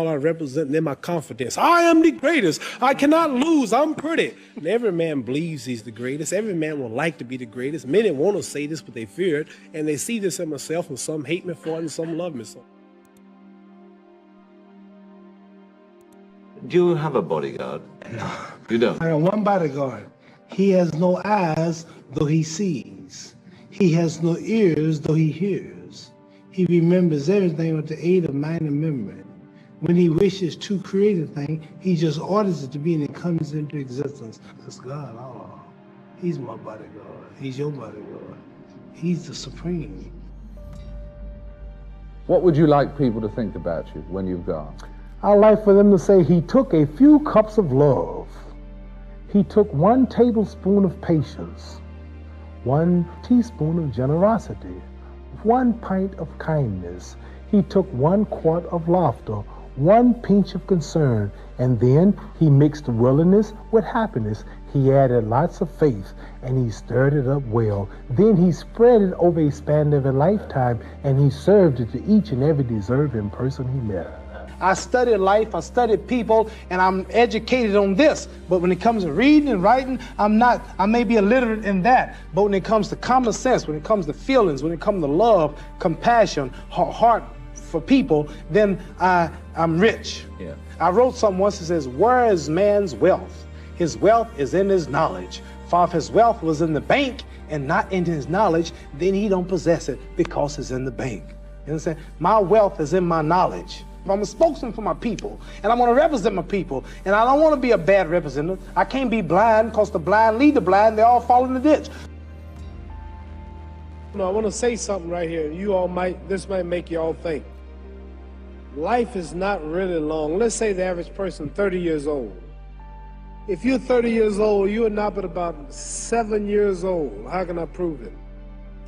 I represent, then my confidence. I am the greatest. I cannot lose. I'm pretty. And every man believes he's the greatest. Every man would like to be the greatest. Many want to say this, but they fear it. And they see this in myself, and some hate me for it, and some love me for it. Do you have a bodyguard? No. You don't? I got one bodyguard. He has no eyes, though he sees. He has no ears, though he hears. He remembers everything with the aid of mind and memory. When he wishes to create a thing, he just orders it to be, and it comes into existence. That's God. Oh, he's my bodyguard. He's your bodyguard. He's the supreme. What would you like people to think about you when you've gone? I'd like for them to say he took a few cups of love. He took 1 tablespoon of patience, 1 teaspoon of generosity, 1 pint of kindness. He took 1 quart of laughter, 1 pinch of concern, and then he mixed willingness with happiness. He added lots of faith, and he stirred it up well. Then he spread it over a span of a lifetime, and he served it to each and every deserving person he met. I studied life, I studied people, and I'm educated on this. But when it comes to reading and writing, I'm not. I may be illiterate in that. But when it comes to common sense, when it comes to feelings, when it comes to love, compassion, heart for people, then I'm rich. Yeah. I wrote something once that says, where is man's wealth? His wealth is in his knowledge. For if his wealth was in the bank and not in his knowledge, then he don't possess it because it's in the bank. You understand? My wealth is in my knowledge. I'm a spokesman for my people, and I want to represent my people, and I don't want to be a bad representative. I can't be blind, because the blind lead the blind, they all fall in the ditch. No, I want to say something right here. This might make you all think. Life is not really long. Let's say the average person, 30 years old. If you're 30 years old, you are not but about 7 years old. How can I prove it?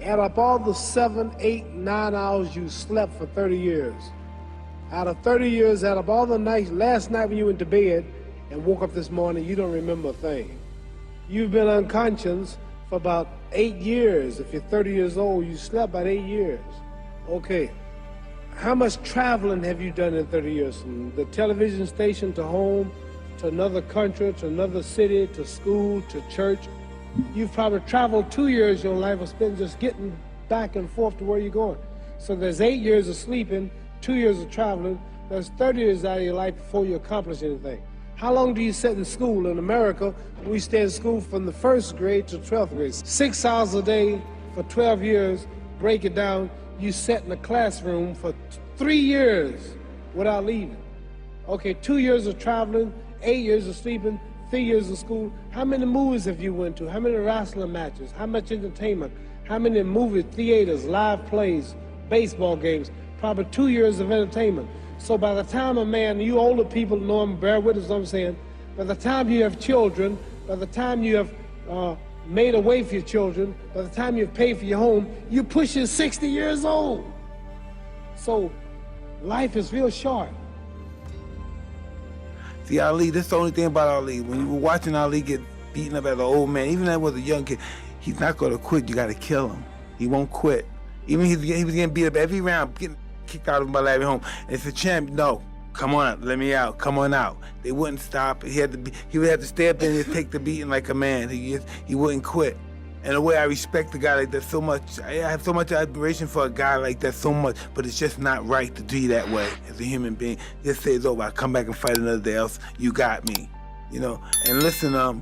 Add up all the 7, 8, 9 hours you slept for 30 years. Out of 30 years, out of all the nights, last night when you went to bed and woke up this morning, you don't remember a thing. You've been unconscious for about 8 years. If you're 30 years old, you slept about 8 years. Okay, how much traveling have you done in 30 years? From the television station to home, to another country, to another city, to school, to church. You've probably traveled 2 years of your life or spent just getting back and forth to where you're going. So there's 8 years of sleeping, 2 years of traveling. There's 30 years out of your life before you accomplish anything. How long do you sit in school? In America, we stay in school from the 1st grade to 12th grade. 6 hours a day for 12 years. Break it down, you sat in a classroom for 3 years without leaving. Okay, 2 years of traveling, 8 years of sleeping, 3 years of school. How many movies have you went to? How many wrestling matches? How much entertainment? How many movie theaters, live plays, baseball games? Probably 2 years of entertainment. So by the time a man, you older people know him, bear with us what I'm saying, by the time you have children, by the time you have made a way for your children, by the time you've paid for your home, you're pushing 60 years old. So life is real short. See, Ali, that's the only thing about Ali. When you were watching Ali get beaten up as an old man, even if that was a young kid, he's not going to quit. You got to kill him. He won't quit. Even he was getting beat up every round, getting kicked out of my lab at home. And it's a champ. No, come on, let me out. Come on out. They wouldn't stop. He would have to stay up there and just take the beating like a man. He wouldn't quit. And the way I respect a guy like that so much, I have so much admiration for a guy like that so much, but it's just not right to be that way as a human being. Just say it's over. I come back and fight another day else. You got me, you know. And listen, I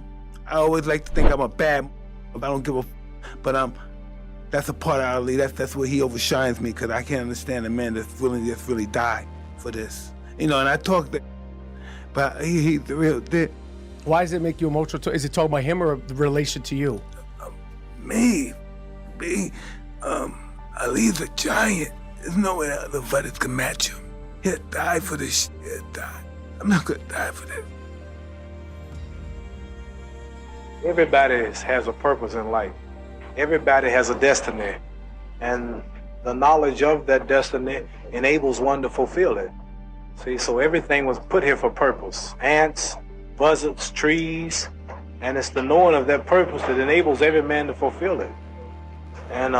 always like to think I'm a bad. I don't give a, but that's a part of Ali. That's where he overshines me, because I can't understand a man that's willing to just really die for this, you know. And I talk that, but he's the real thing. Why does it make you emotional? Is it talking about him or the relation to you? Me, Ali's a giant. There's no way other fighters can match him. He'll die for this shit. He'll die. I'm not gonna die for this. Everybody has a purpose in life. Everybody has a destiny. And the knowledge of that destiny enables one to fulfill it. See, so everything was put here for purpose. Ants, buzzards, trees, and it's the knowing of that purpose that enables every man to fulfill it. And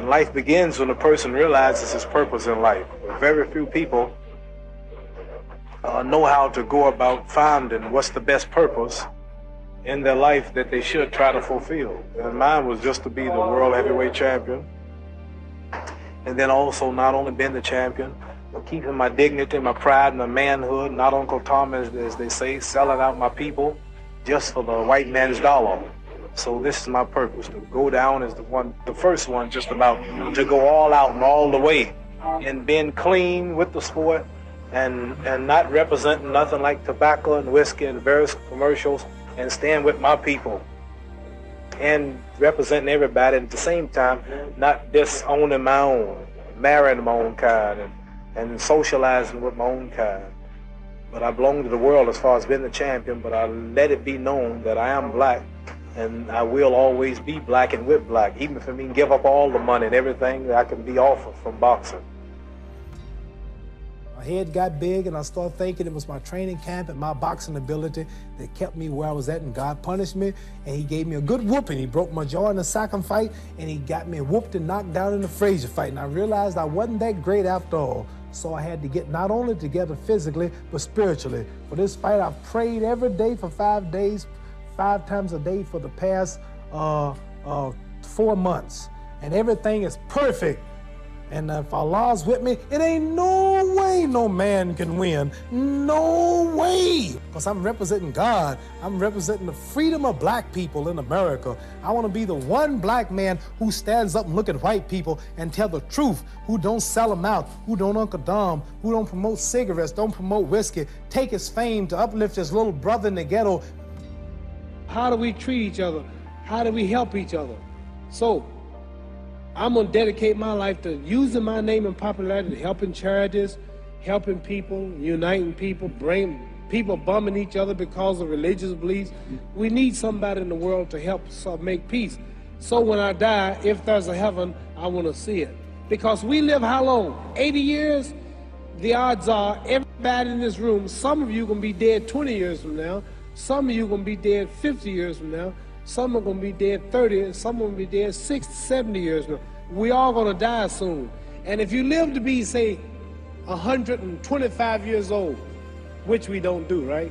life begins when a person realizes his purpose in life. Very few people know how to go about finding what's the best purpose in their life that they should try to fulfill. And mine was just to be the world heavyweight champion. And then also not only being the champion, but keeping my dignity, my pride, and my manhood, not Uncle Tom, as they say, selling out my people just for the white man's dollar. So this is my purpose, to go down as the first one, just about to go all out and all the way, and being clean with the sport, and not representing nothing like tobacco and whiskey and various commercials, and stand with my people and representing everybody, and at the same time not disowning my own, marrying my own kind, and socializing with my own kind. But I belong to the world as far as being the champion, but I let it be known that I am black, and I will always be black and with black, even if I mean give up all the money and everything that I can be offered from boxing. My head got big, and I started thinking it was my training camp and my boxing ability that kept me where I was at, and God punished me, and he gave me a good whooping. He broke my jaw in the second fight, and he got me whooped and knocked down in the Frazier fight, and I realized I wasn't that great after all. So I had to get not only together physically, but spiritually. For this fight, I've prayed every day for 5 days, 5 times a day for the past 4 months, and everything is perfect. And if Allah's with me, it ain't no way no man can win. No way. Because I'm representing God. I'm representing the freedom of black people in America. I want to be the one black man who stands up and look at white people and tell the truth, who don't sell them out, who don't Uncle Dom, who don't promote cigarettes, don't promote whiskey, take his fame to uplift his little brother in the ghetto. How do we treat each other? How do we help each other? So, I'm gonna dedicate my life to using my name and popularity, helping charities, helping people, uniting people, bringing people bumming each other because of religious beliefs. We need somebody in the world to help us make peace. So when I die, if there's a heaven, I wanna see it. Because we live how long? 80 years? The odds are everybody in this room, some of you gonna be dead 20 years from now, some of you gonna be dead 50 years from now, some are going to be dead 30, and some are going to be dead 60, 70 years now. We all going to die soon. And if you live to be, say, 125 years old, which we don't do, right?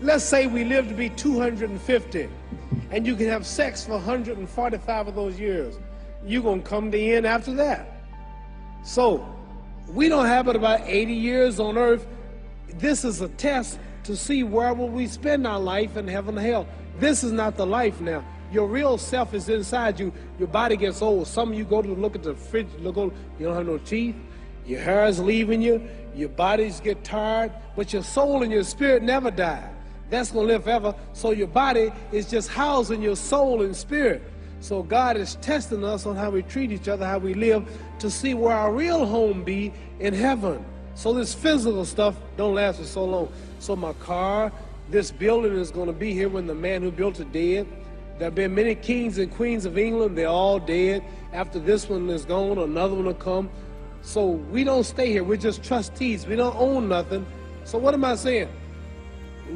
Let's say we live to be 250, and you can have sex for 145 of those years. You're going to come to the end after that. So, we don't have but about 80 years on earth. This is a test to see where will we spend our life in heaven and hell. This is not the life now. Your real self is inside you. Your body gets old. Some of you go to look at the fridge, you don't have no teeth. Your hair is leaving you. Your bodies get tired. But your soul and your spirit never die. That's going to live forever. So your body is just housing your soul and spirit. So God is testing us on how we treat each other, how we live, to see where our real home be in heaven. So this physical stuff don't last for so long. So my car, this building is going to be here when the man who built it dead. There have been many kings and queens of England. They're all dead. After this one is gone, another one will come. So we don't stay here. We're just trustees. We don't own nothing. So what am I saying?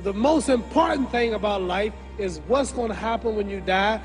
The most important thing about life is what's going to happen when you die.